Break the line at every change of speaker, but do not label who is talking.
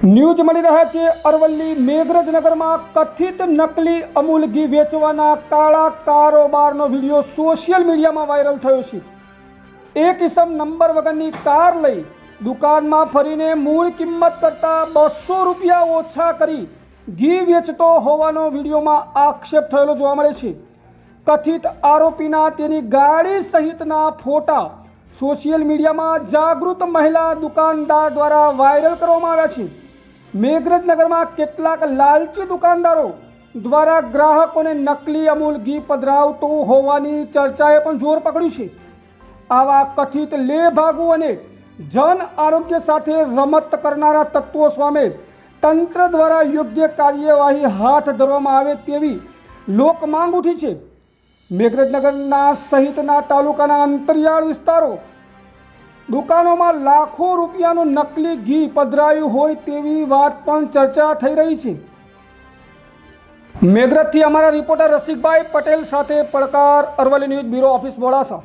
News મળી રહ્યા છે અરવલ્લી મેઘરજનગરમાં કથિત નકલી અમૂલ ઘી વેચવાના કાળા કારોબારનો વિડીયો સોશિયલ મીડિયામાં વાયરલ થયો છે। એક ઇસમ નંબર વગરની કાર લઈ દુકાનમાં ફરીને મૂળ કિંમત કરતાં 200 રૂપિયા ઓછા કરી ઘી વેચતો હોવાનો વિડીયોમાં આક્ષેપ થયેલો જોવા મળે છે। કથિત આરોપીના તેની ગાડી સહિતના ફોટા સોશિયલ મીડિયામાં જાગૃત મહિલા દુકાનદાર દ્વારા વાયરલ કરવામાં આવ્યા છે। મેઘરજનગરમાં કેટલાક લાલચી દુકાનદારો દ્વારા ગ્રાહકોને નકલી અમૂલ ઘી પધરાવતો હોવાની ચર્ચાએ પણ જોર પકડ્યું છે। આવા કથિત લેભાગુ અને જન આરોગ્ય સાથે રમત કરનારા તત્વો સામે તંત્ર દ્વારા યોગ્ય કાર્યવાહી હાથ ધરવામાં આવે તેવી લોકમાંગ ઉઠી છે। મેઘરજનગરના સહિતના તાલુકાના અંતરિયાળ વિસ્તારો દુકાનોમાં લાખો રૂપિયાનું નકલી ઘી પધરાયું હોય તેવી વાત પણ ચર્ચા થઈ રહી છે। મેઘરજથી અમારા રિપોર્ટર રસિકભાઈ પટેલ સાથે પડકાર, Aravalli news bureau office, Modasa.